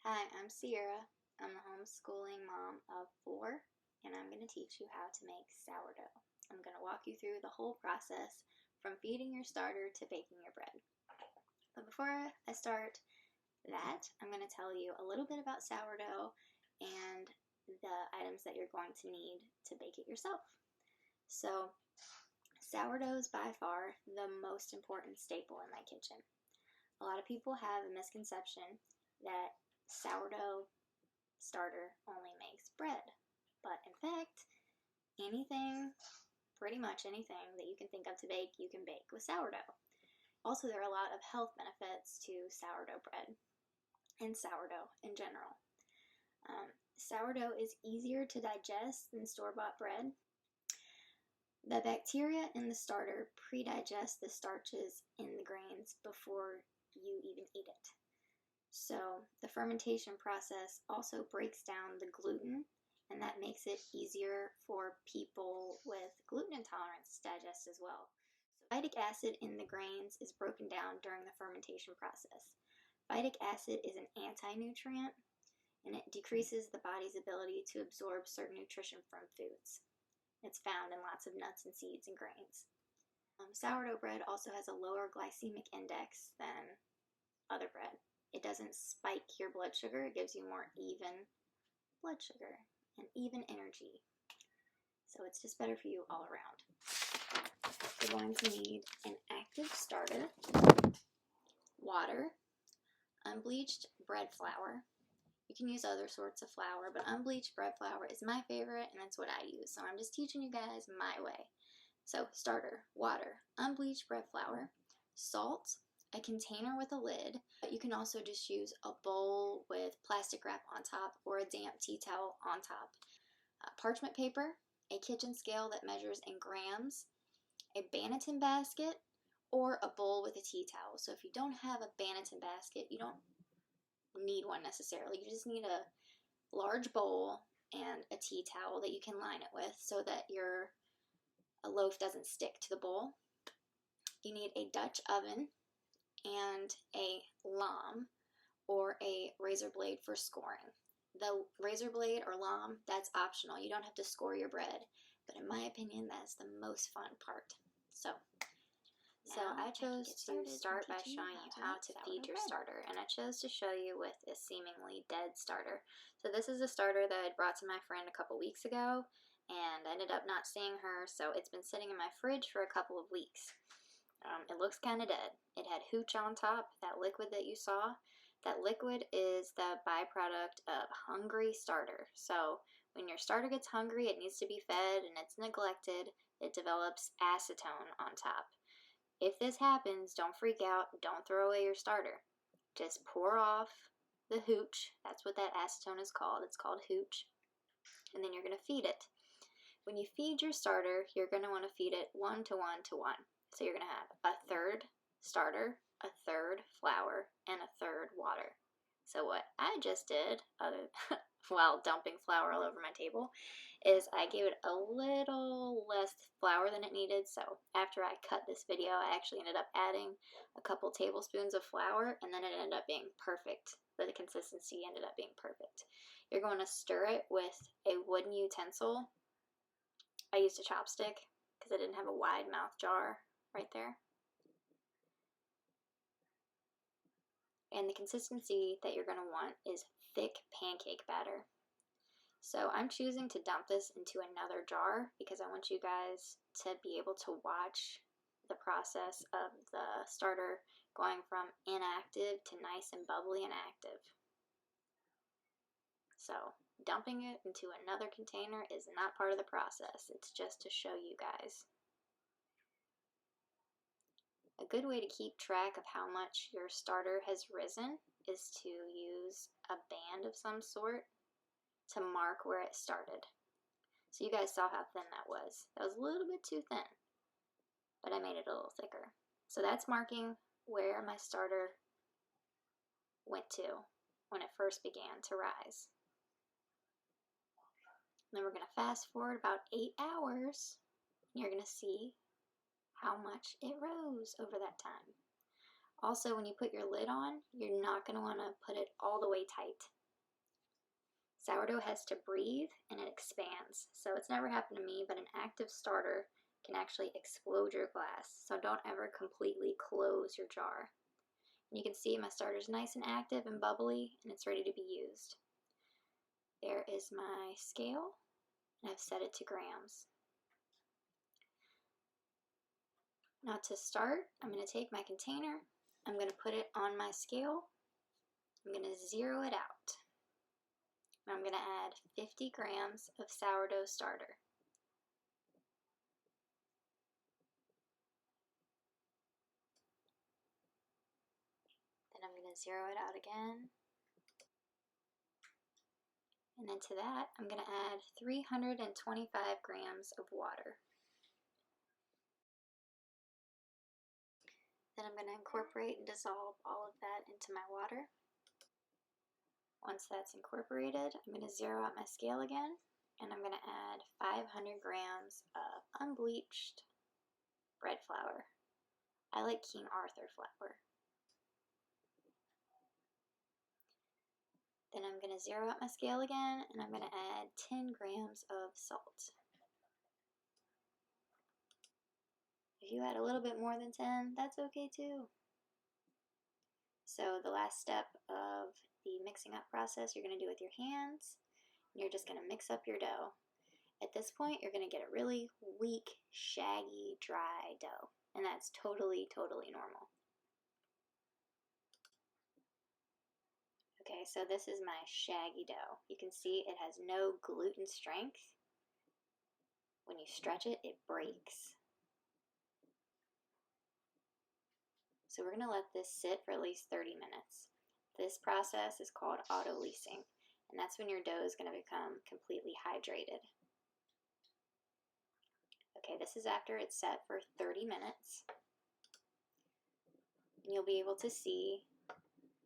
Hi, I'm Sierra. I'm a homeschooling mom of 4, and I'm going to teach you how to make sourdough. I'm going to walk you through the whole process from feeding your starter to baking your bread. But before I start that, I'm going to tell you a little bit about sourdough and the items that you're going to need to bake it yourself. So, sourdough is by far the most important staple in my kitchen. A lot of people have a misconception that sourdough starter only makes bread, but in fact, pretty much anything that you can think of to bake, you can bake with sourdough. Also, there are a lot of health benefits to sourdough bread and sourdough in general. Sourdough is easier to digest than store-bought bread. The bacteria in the starter pre-digest the starches in the grains before you even eat it. So the fermentation process also breaks down the gluten, and that makes it easier for people with gluten intolerance to digest as well. So phytic acid in the grains is broken down during the fermentation process. Phytic acid is an anti-nutrient, and it decreases the body's ability to absorb certain nutrition from foods. It's found in lots of nuts and seeds and grains. Sourdough bread also has a lower glycemic index than other bread. It doesn't spike your blood sugar, it gives you more even blood sugar and even energy. So it's just better for you all around. You're going to need an active starter, water, unbleached bread flour. You can use other sorts of flour, but unbleached bread flour is my favorite, and that's what I use. So I'm just teaching you guys my way. So starter, water, unbleached bread flour, salt, a container with a lid, but you can also just use a bowl with plastic wrap on top or a damp tea towel on top. Parchment paper, a kitchen scale that measures in grams, a Banneton basket, or a bowl with a tea towel. So if you don't have a Banneton basket, you don't need one necessarily. You just need a large bowl and a tea towel that you can line it with so that your loaf doesn't stick to the bowl. You need a Dutch oven and a lame or a razor blade for scoring. The razor blade or lame, that's optional. You don't have to score your bread, but in my opinion, that's the most fun part. So I chose to start by showing you how to feed your starter, and I chose to show you with a seemingly dead starter. So this is a starter that I brought to my friend a couple weeks ago, and I ended up not seeing her, so it's been sitting in my fridge for a couple of weeks. It looks kind of dead. It had hooch on top, that liquid that you saw. That liquid is the byproduct of hungry starter. So when your starter gets hungry, it needs to be fed and it's neglected, it develops acetone on top. If this happens, don't freak out, don't throw away your starter. Just pour off the hooch, that's what that acetone is called, it's called hooch, and then you're going to feed it. When you feed your starter, you're going to want to feed it 1 to 1 to 1. So you're going to have a third starter, a third flour, and a third water. So what I just did, while dumping flour all over my table, is I gave it a little less flour than it needed. So after I cut this video, I actually ended up adding a couple tablespoons of flour, and then it ended up being perfect. The consistency ended up being perfect. You're going to stir it with a wooden utensil. I used a chopstick because I didn't have a wide mouth jar right there. And the consistency that you're going to want is thick pancake batter. So I'm choosing to dump this into another jar because I want you guys to be able to watch the process of the starter going from inactive to nice and bubbly and active. So dumping it into another container is not part of the process. It's just to show you guys. A good way to keep track of how much your starter has risen is to use a band of some sort to mark where it started. So you guys saw how thin that was. That was a little bit too thin, but I made it a little thicker. So that's marking where my starter went to when it first began to rise. And then we're going to fast forward about 8 hours, and you're going to see how much it rose over that time. Also, when you put your lid on, you're not going to want to put it all the way tight. Sourdough has to breathe and it expands. So it's never happened to me, but an active starter can actually explode your glass. So don't ever completely close your jar. And you can see my starter's nice and active and bubbly, and it's ready to be used. There is my scale, and I've set it to grams. Now to start, I'm going to take my container, I'm going to put it on my scale, I'm going to zero it out. I'm going to add 50 grams of sourdough starter. Then I'm going to zero it out again. And then to that, I'm going to add 325 grams of water. Then I'm going to incorporate and dissolve all of that into my water. Once that's incorporated, I'm going to zero out my scale again, and I'm going to add 500 grams of unbleached bread flour. I like King Arthur flour. Then I'm going to zero out my scale again, and I'm going to add 10 grams of salt. If you add a little bit more than 10, that's okay too. So the last step of the mixing up process you're going to do with your hands. You're just going to mix up your dough. At this point, you're going to get a really weak, shaggy, dry dough. And that's totally normal. Okay, so this is my shaggy dough. You can see it has no gluten strength. When you stretch it, it breaks. So we're going to let this sit for at least 30 minutes. This process is called auto-leasing, and that's when your dough is going to become completely hydrated. Okay, this is after it's set for 30 minutes. And you'll be able to see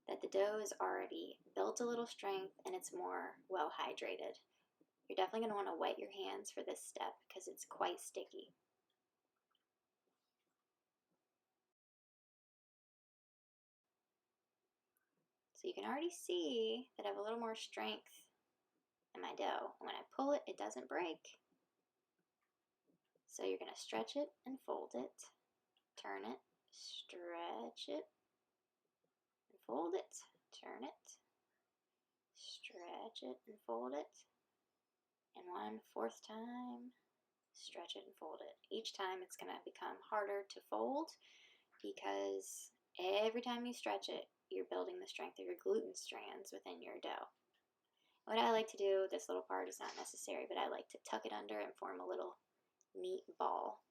that the dough is already built a little strength and it's more well hydrated. You're definitely going to want to wet your hands for this step because it's quite sticky. So you can already see that I have a little more strength in my dough. When I pull it, it doesn't break. So you're going to stretch it and fold it, turn it, stretch it, and fold it, turn it, stretch it and fold it, and 1/4 time, stretch it and fold it. Each time it's going to become harder to fold because every time you stretch it, you're building the strength of your gluten strands within your dough. What I like to do, this little part is not necessary, but I like to tuck it under and form a little neat ball.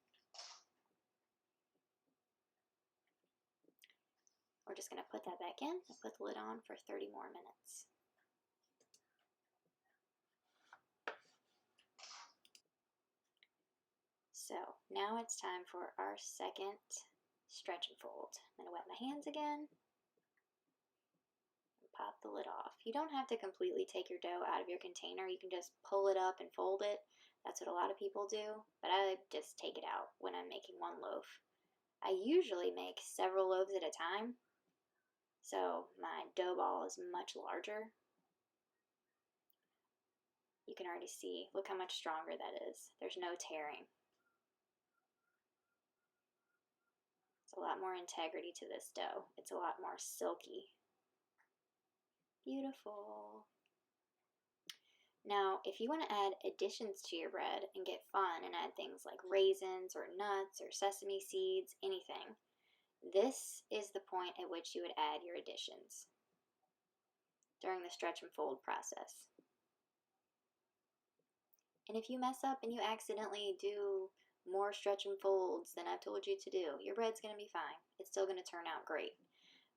We're just going to put that back in and put the lid on for 30 more minutes. So now it's time for our second stretch and fold. I'm going to wet my hands again. Pop the lid off. You don't have to completely take your dough out of your container. You can just pull it up and fold it. That's what a lot of people do, but I just take it out when I'm making one loaf. I usually make several loaves at a time, so my dough ball is much larger. You can already see, look how much stronger that is. There's no tearing. It's a lot more integrity to this dough. It's a lot more silky. Beautiful. Now, if you want to add additions to your bread and get fun and add things like raisins or nuts or sesame seeds, anything, this is the point at which you would add your additions during the stretch and fold process. And if you mess up and you accidentally do more stretch and folds than I've told you to do, your bread's going to be fine. It's still going to turn out great.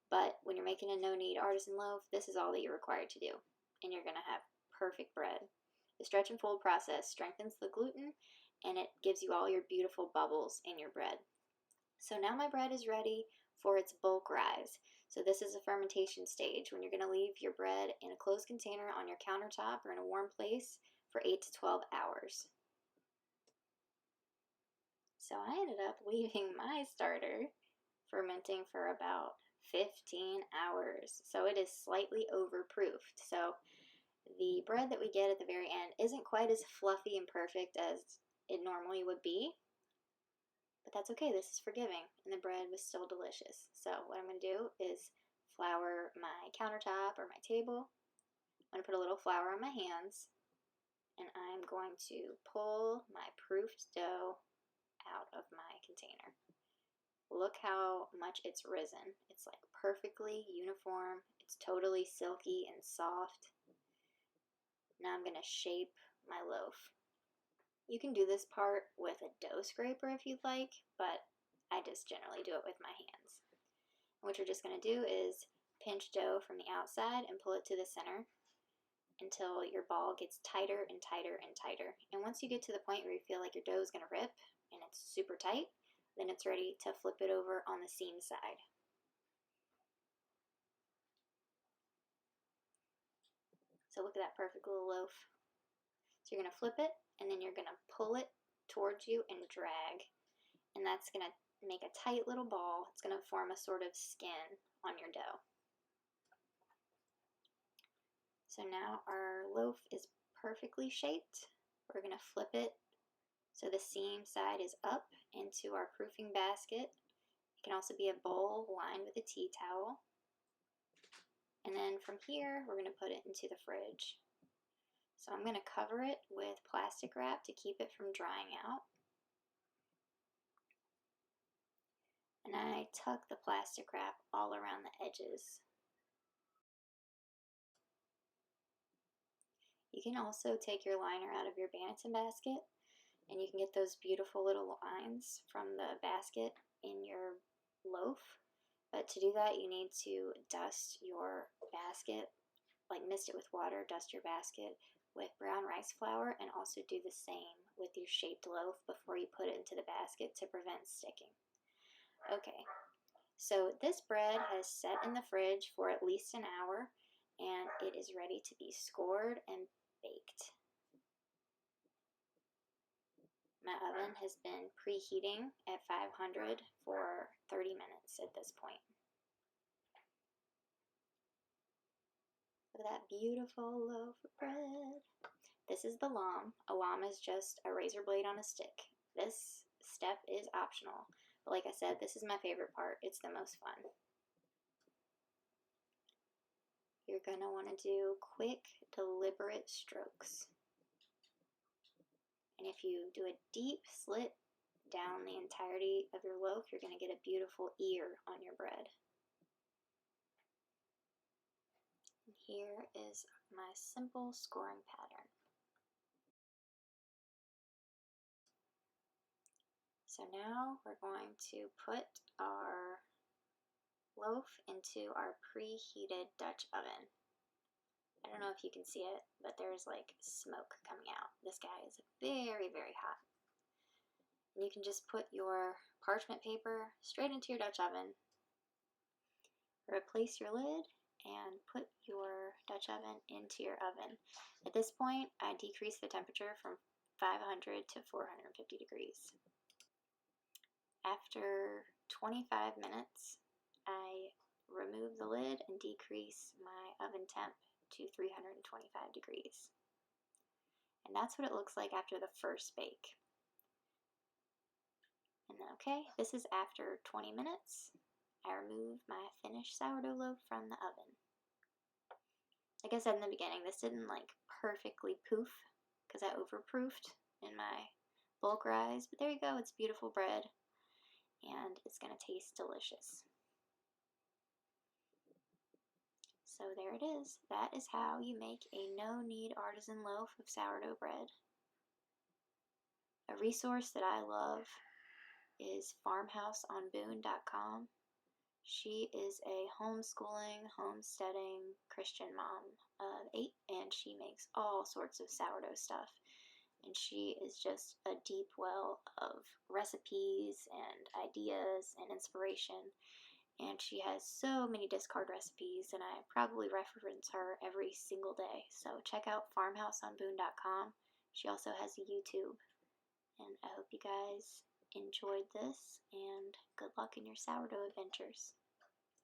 But when you're making a no-knead artisan loaf, this is all that you're required to do, and you're going to have perfect bread. The stretch and fold process strengthens the gluten, and it gives you all your beautiful bubbles in your bread. So now my bread is ready for its bulk rise. So this is a fermentation stage when you're going to leave your bread in a closed container on your countertop or in a warm place for 8 to 12 hours. So I ended up leaving my starter fermenting for about 15 hours. So it is slightly overproofed. So the bread that we get at the very end isn't quite as fluffy and perfect as it normally would be, but that's okay. This is forgiving, and the bread was still delicious. So what I'm going to do is flour my countertop or my table. I'm going to put a little flour on my hands, and I'm going to pull my proofed dough out of my container. Look how much it's risen. It's like perfectly uniform. It's totally silky and soft. Now I'm going to shape my loaf. You can do this part with a dough scraper if you'd like, but I just generally do it with my hands. And what you're just going to do is pinch dough from the outside and pull it to the center until your ball gets tighter and tighter and tighter. And once you get to the point where you feel like your dough is going to rip and it's super tight, then it's ready to flip it over on the seam side. So look at that perfect little loaf. So you're going to flip it, and then you're going to pull it towards you and drag. And that's going to make a tight little ball. It's going to form a sort of skin on your dough. So now our loaf is perfectly shaped. We're going to flip it so the seam side is up into our proofing basket. It can also be a bowl lined with a tea towel. And then from here, we're going to put it into the fridge. So I'm going to cover it with plastic wrap to keep it from drying out. And I tuck the plastic wrap all around the edges. You can also take your liner out of your Banneton basket, and you can get those beautiful little lines from the basket in your loaf. But to do that, you need to dust your basket, like mist it with water, dust your basket with brown rice flour, and also do the same with your shaped loaf before you put it into the basket to prevent sticking. Okay, so this bread has set in the fridge for at least an hour, and it is ready to be scored and baked. My oven has been preheating at 500 for 30 minutes at this point. Look at that beautiful loaf of bread. This is the lamb. A lamb is just a razor blade on a stick. This step is optional, but like I said, this is my favorite part. It's the most fun. You're going to want to do quick, deliberate strokes. And if you do a deep slit down the entirety of your loaf, you're going to get a beautiful ear on your bread. Here is my simple scoring pattern. So now we're going to put our loaf into our preheated Dutch oven. I don't know if you can see it, but there's like smoke coming out. This guy is very, very hot. And you can just put your parchment paper straight into your Dutch oven, replace your lid, and put your Dutch oven into your oven. At this point, I decrease the temperature from 500 to 450 degrees. After 25 minutes, I remove the lid and decrease my oven temp to 325 degrees. And that's what it looks like after the first bake. And then, okay, this is after 20 minutes. I remove my finished sourdough loaf from the oven. Like I said in the beginning, this didn't like perfectly poof because I overproofed in my bulk rise, but there you go, it's beautiful bread and it's going to taste delicious. So there it is. That is how you make a no-knead artisan loaf of sourdough bread. A resource that I love is farmhouseonboone.com. She is a homeschooling, homesteading Christian mom of 8, and she makes all sorts of sourdough stuff. And she is just a deep well of recipes and ideas and inspiration. And she has so many discard recipes, and I probably reference her every single day. So check out farmhouseonboone.com. She also has a YouTube. And I hope you guys enjoyed this, and good luck in your sourdough adventures.